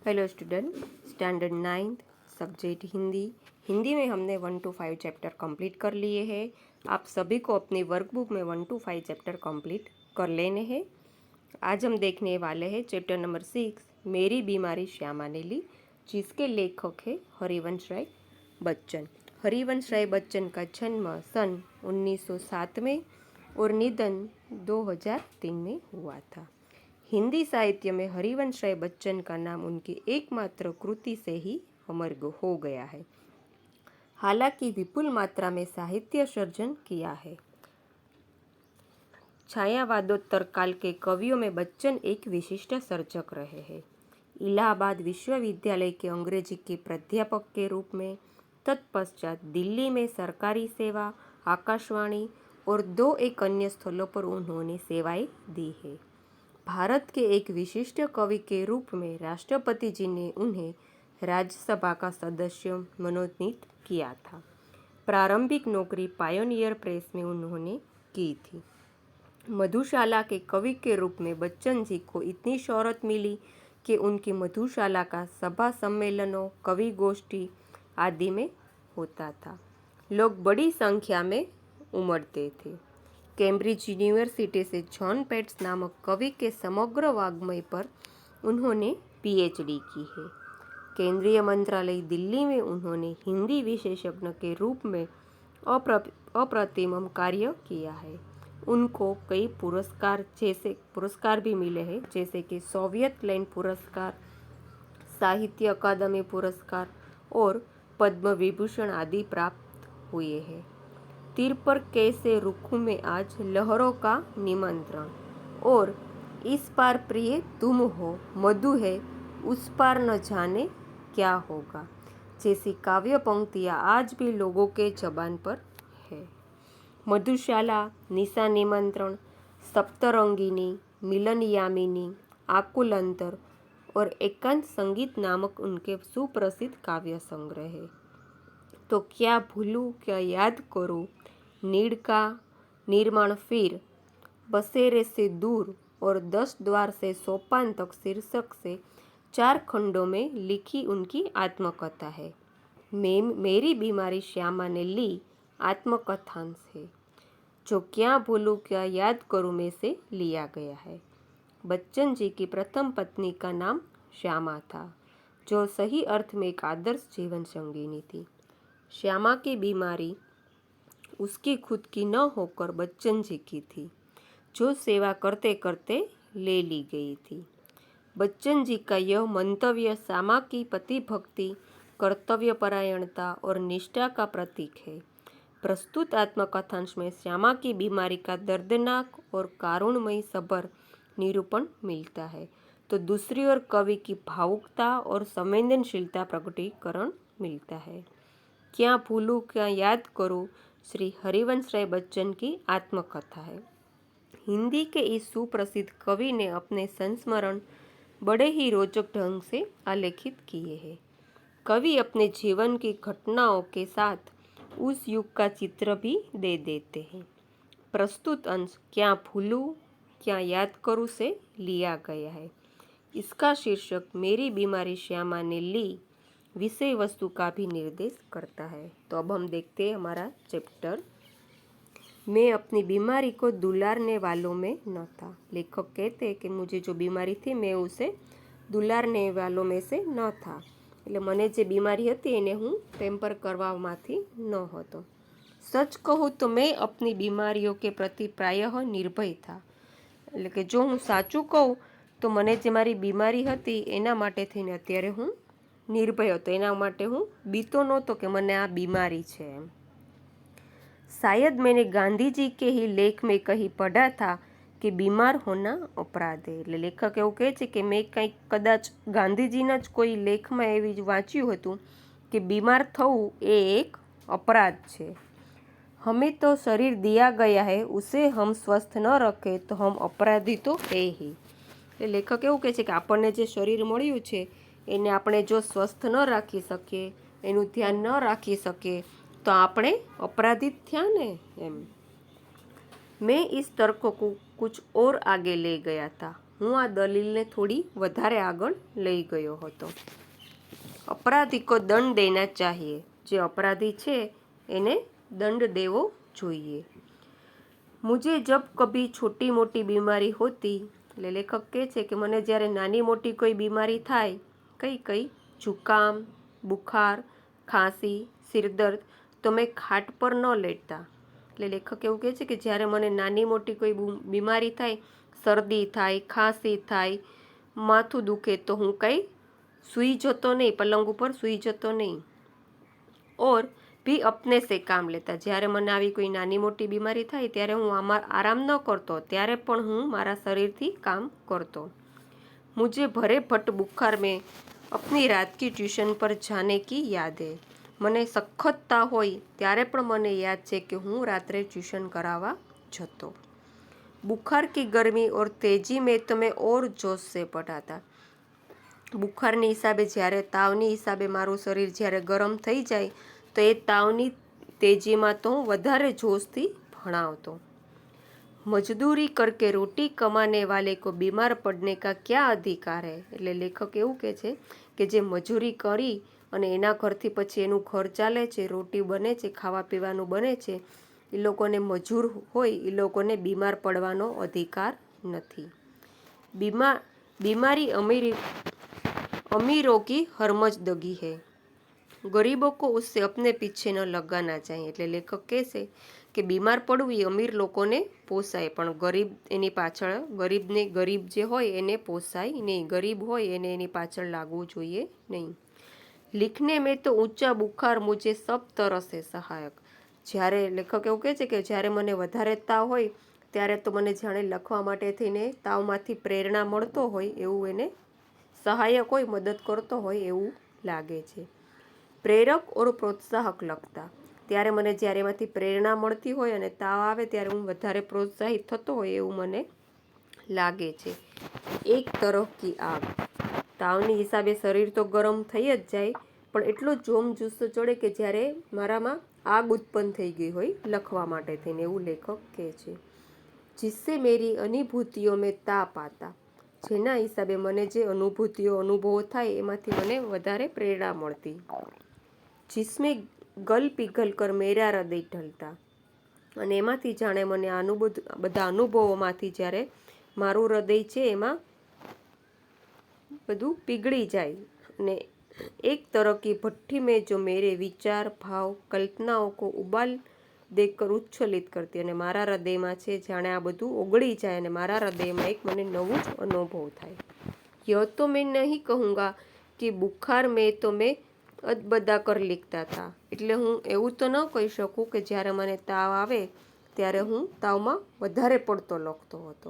Hello student, standard 9th subject Hindi. Hindi में हमने 1 to 5 chapter complete कर लिए हैं। आप सभी को अपनी वर्कबुक में 1 to 5 चैप्टर कंप्लीट कर लेने हैं। आज हम देखने वाले हैं चैप्टर नंबर 6, मेरी बीमारी श्यामा ने ली, जिसके लेखक है हरिवंश राय बच्चन। हरिवंश राय बच्चन का जन्म सन 1907 में और निधन 2003 में हुआ था। हिंदी साहित्य में हरिवंश राय बच्चन का नाम उनकी एकमात्र कृति से ही अमर हो गया है। हालांकि विपुल मात्रा में साहित्य सर्जन किया है। छायावादोत्तर काल के कवियों में बच्चन एक विशिष्ट सर्जक रहे हैं। इलाहाबाद विश्वविद्यालय के अंग्रेजी के प्राध्यापक के रूप में, तत्पश्चात दिल्ली में सरकारी सेवा, आकाशवाणी और 2-1 अन्य स्थलों पर उन्होंने सेवाएं दी है। भारत के एक विशिष्ट कवि के रूप में राष्ट्रपति जी ने उन्हें राज्यसभा का सदस्य मनोनीत किया था। प्रारंभिक नौकरी पायोनियर प्रेस में उन्होंने की थी। मधुशाला के कवि के रूप में बच्चन जी को इतनी शोहरत मिली कि उनकी मधुशाला का सभा सम्मेलनों, कवि गोष्ठी आदि में होता था। लोग बड़ी संख्या में उमड़ते थे। कैम्ब्रिज यूनिवर्सिटी से जॉन पेट्स नामक कवि के समग्र वाङ्मय पर उन्होंने पीएचडी की है। केंद्रीय मंत्रालय दिल्ली में उन्होंने हिंदी विशेषज्ञ के रूप में अप्रतिम कार्य किया है। उनको कई पुरस्कार भी मिले हैं, जैसे कि सोवियत लैंड पुरस्कार, साहित्य अकादमी पुरस्कार और पद्म विभूषण आदि प्राप्त हुए हैं। तीर पर कैसे रुखों में आज लहरों का निमंत्रण, और इस पार प्रिय तुम हो, मधु है उस पार न जाने क्या होगा, जैसी काव्य पंक्तियाँ आज भी लोगों के जबान पर है। मधुशाला, निशा निमंत्रण, सप्तरंगिनी, मिलन यामिनी, आकुल अंतर और एकांत संगीत नामक उनके सुप्रसिद्ध काव्य संग्रह है। तो क्या भूलूं क्या याद करूं, नीड़ का निर्माण फिर, बसेरे से दूर और 10 द्वार से सोपान तक शीर्षक से 4 खंडों में लिखी उनकी आत्मकथा है। मेरी बीमारी श्यामा ने ली आत्मकथांश है, जो क्या भूलूं क्या याद करूं में से लिया गया है। बच्चन जी की प्रथम पत्नी का नाम श्यामा था, जो सही अर्थ में एक आदर्श जीवन संगिनी थी। श्यामा की बीमारी उसकी खुद की न होकर बच्चन जी की थी, जो सेवा करते करते ले ली गई थी। बच्चन जी का यह मंतव्य श्यामा की पति भक्ति, कर्तव्यपरायणता और निष्ठा का प्रतीक है। प्रस्तुत आत्मकथांश में श्यामा की बीमारी का दर्दनाक और कारुणमयी सबर निरूपण मिलता है, तो दूसरी ओर कवि की भावुकता और संवेदनशीलता प्रकटीकरण मिलता है। क्या भूलूं क्या याद करूं श्री हरिवंश राय बच्चन की आत्मकथा है। हिंदी के इस सुप्रसिद्ध कवि ने अपने संस्मरण बड़े ही रोचक ढंग से आलेखित किए हैं। कवि अपने जीवन की घटनाओं के साथ उस युग का चित्र भी दे देते हैं। प्रस्तुत अंश क्या भूलूं क्या याद करूं से लिया गया है। इसका शीर्षक मेरी बीमारी श्यामा ने ली विषय वस्तु का भी निर्देश करता है। तो अब हम देखते हैं हमारा चैप्टर। मैं अपनी बीमारी को दुलारने वालों में न था। लेखक कहते हैं कि मुझे जो बीमारी थी मैं उसे दुलारने वालों में से न था, એટલે મને જે બીમારી હતી એને હું પેમ્પર કરવામાંથી ન હતો। સચ કહું તો મેં अपनी बीमारियों के प्रति प्रायः निर्भय था। એટલે કે જો હું સાચું કહું તો મને જે મારી બીમારી હતી એના માટે થઈને અત્યારે હું निर्भय હતો, એના માટે હું બીતો નહોતો કે મને આ બીમારી છે એમ। शायद मैंने गांधी जी के ही लेख में कहीं पढ़ा था कि बीमार होना अपराध है। એટલે લેખક એવું કહે છે કે મેં કંઈક કદાચ ગાંધીજીના જ કોઈ લેખમાં એવી જ વાંચ્યું હતું કે બીમાર થવું એ એક अपराध છે। हमें तो शरीर दिया गया है, उसे हम स्वस्थ न रखें तो हम अपराधी तो है ही। એટલે લેખક એવું કહે છે કે આપણને જે શરીર મળ્યું છે એને આપણે જો સ્વસ્થ ન રાખી શકીએ, એનું ધ્યાન ન રાખી શકીએ तो આપણે अपराधी થયા ને એમ। मैं इस तर्क को कुछ और आगे ले गया था। હું આ દલીલને થોડી વધારે આગળ લઈ ગયો હતો. અપરાધી કો દંડ દેના ચાહીએ. જે અપરાધી છે એને દંડ દેવો જોઈએ. મુझे जब कभी छोटी मोटी बीमारी होती, એટલે લેખક કહે છે કે મને જ્યારે નાની મોટી કોઈ બીમારી થાય, કઈ जुकाम, बुखार, ખાંસી, સિરદર્દ, તો મેં ખાટ પર ન લેટતા. એટલે લેખક એવું કહે છે કે જ્યારે મને નાની મોટી કોઈ બીમારી થાય, શરદી થાય, ખાંસી થાય, માથું દુખે, તો હું કંઈ સૂઈ જતો નહીં, પલંગ ઉપર સૂઈ જતો નહીં. ઓર भी अपने से काम लेता. જ્યારે મને આવી કોઈ નાની મોટી બીમારી થાય ત્યારે હું આરામ ન કરતો, ત્યારે પણ હું મારા શરીરથી કામ કરતો. मुझे भरे भट्ट बुखार में अपनी रात की ट्यूशन पर जाने की याद है. મને સખત તાવ હોય ત્યારે પણ મને યાદ છે કે હું રાત્રે ટ્યુશન કરાવવા જતો. बुखार की गर्मी और तेजी में तो मैं और जोश से पढ़ा था. બુખારની હિસાબે જ્યારે તાવની હિસાબે મારું શરીર જ્યારે ગરમ થઈ જાય તો એ તાવની તેજીમાં તો હું વધારે જોશથી ભણાવતો. મજદૂરી કરકે રોટી કમાને વાલે કો બીમાર પડને કા ક્યાં અધિકાર હે. એટલે લેખક એવું કહે છે કે જે મજૂરી કરી અને એના ઘરથી પછી એનું ઘર ચાલે છે, રોટી બને છે, ખાવા પીવાનું બને છે, એ લોકોને મજૂર હોય એ લોકોને બીમાર પડવાનો અધિકાર નથી. બીમારી अमीरों की हरमजदगी है, गरीबों को उससे अपने पीछे न लगाना चाहिए. એટલે લેખક કહે છે કે બીમાર પડવું એ અમીર લોકોને પોસાય, પણ ગરીબ એની પાછળ ગરીબ જે હોય એને પોસાય નહીં. ગરીબ હોય એને એની પાછળ લાગવું જોઈએ નહીં. लिखने में तो ऊंचा बुखार मुझे सब तरह से सहायक. જ્યારે લેખક એવું કહે છે કે જ્યારે મને વધારે તાવ હોય ત્યારે તો મને જાણે લખવા માટે થઈને તાવમાંથી પ્રેરણા મળતો હોય એવું, એને સહાયક હોય, મદદ કરતો હોય એવું લાગે છે. પ્રેરક ઓર પ્રોત્સાહક લખતા. ત્યારે મને જ્યારે એમાંથી પ્રેરણા મળતી હોય અને તાવ આવે ત્યારે હું વધારે પ્રોત્સાહિત થતો હોય એવું મને લાગે છે. એક તરફ કી આગ. તાવની હિસાબે શરીર તો ગરમ થઈ જ જાય, પણ એટલો જોમ જુસ્સો ચડે કે જ્યારે મારામાં આગ ઉત્પન્ન થઈ ગઈ હોય લખવા માટે થઈને, એવું લેખક કહે છે. जिससे मेरी अनुभूतियों में ताप आता. જેના હિસાબે મને જે અનુભવો થાય એમાંથી મને વધારે પ્રેરણા મળતી. जिसमें गल पिघल कर मेरा हृदय ढलता. અને એમાંથી જાણે મને બધા અનુભવોમાંથી જ્યારે મારું હૃદય છે એમાં બધું પીગળી જાય. અને एक तरह की भट्टी में जो मेरे विचार, भाव, कल्पनाओं को उबाल देकर उच्छलित करती. અને મારા હૃદયમાં છે જાણે આ બધું ઓગળી જાય અને મારા હૃદયમાં એક મને નવું જ અનુભવ થાય. यह तो मैं नहीं कहूँगा कि बुखार में तो मैं અદબદા કર લીખતા હતા. એટલે હું એવું તો ન કહી શકું કે જ્યારે મને તાવ આવે ત્યારે હું તાવમાં વધારે પડતો લખતો હતો.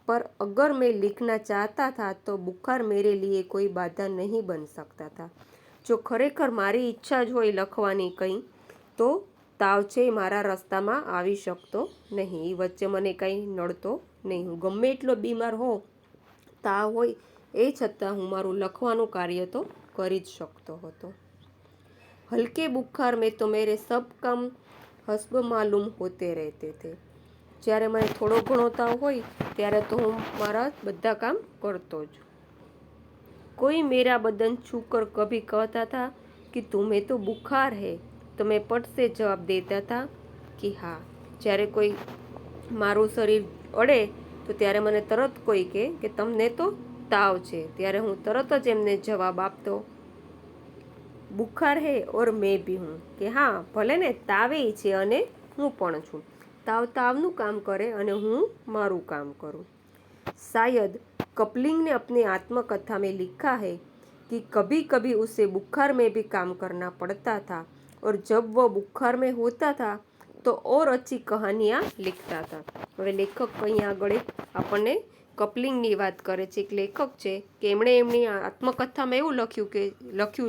पर अगर मैं लिखना चाहता था तो बुखार मेरे लिए कोई बाधा नहीं बन सकता था. જો ખરેખર મારી ઈચ્છા જ હોય લખવાની કંઈ, તો તાવ છે એ મારા રસ્તામાં આવી શકતો નહીં, એ વચ્ચે મને કંઈ નડતો નહીં. હું ગમે એટલો બીમાર હોઉં, તાવ હોય, એ છતાં હું મારું લખવાનું કાર્ય તો કરી જ શકતો હતો. હલકે બુખાર મેં તો મેરે સબ કામ હસબ માલુમ હોતે રહેતે થે. જ્યારે મને થોડો ઘણો તાવ હોય ત્યારે તો હું મારા બધા કામ કરતો જ. કોઈ મેરા બદન છૂકર કભી કહેતા था कि तुम्हें तो बुखार है, तो मैं पट से जवाब देता था कि हाँ. જ્યારે કોઈ મારું શરીર અડે તો ત્યારે મને તરત કોઈ કહે કે તમને તો તાવ છે, ત્યારે હું તરત જ એમને જવાબ આપતો, બુખાર હે ઓર મેં ભી હું, કે હા ભલે ને તાવે છે અને હું પણ છું. તાવનું काम करे અને હું મારું काम करूं. शायद कपलिंग ने अपनी आत्मकथा में लिखा है कि कभी कभी उसे बुखार में भी काम करना पड़ता था और जब वह बुखार में होता था तो और अच्छी कहानियाँ लिखता था. હવે લેખક અહીં આગળ આપણને કપલિંગની વાત કરે છે. એક લેખક છે કે એમણે એમની આત્મકથામાં એવું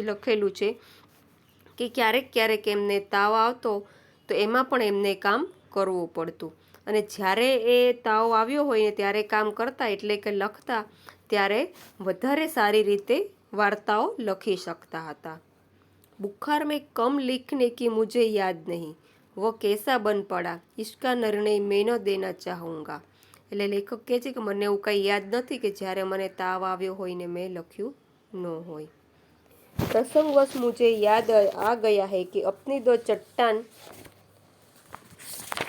લખેલું છે કે ક્યારેક એમને તાવ આવતો તો એમાં પણ એમને કામ કરવું પડતું, અને જ્યારે એ તાવ આવ્યો હોય ને ત્યારે કામ કરતા એટલે કે લખતા, ત્યારે વધારે સારી રીતે વાર્તાઓ લખી શકતા હતા. बुखार में कम लिखने की मुझे याद नहीं, वो कैसा बन पड़ा, इसका निर्णय मैं न देना चाहूँगा. એટલે લેખક કહે છે કે મને એવું કંઈ યાદ નથી કે જ્યારે મને તાવ આવ્યો હોય ને મેં લખ્યું ન હોય. प्रसंगवश मुझे याद आ गया है कि अपनी दो चट्टान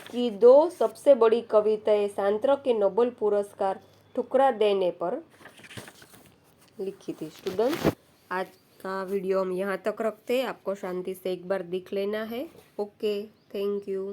की दो सबसे बड़ी कविताएं सांत्र के नोबेल पुरस्कार ठुकरा देने पर लिखी थी. स्टूडेंट, आज का वीडियो हम यहाँ तक रखते हैं. आपको शांति से एक बार देख लेना है. Okay, thank you.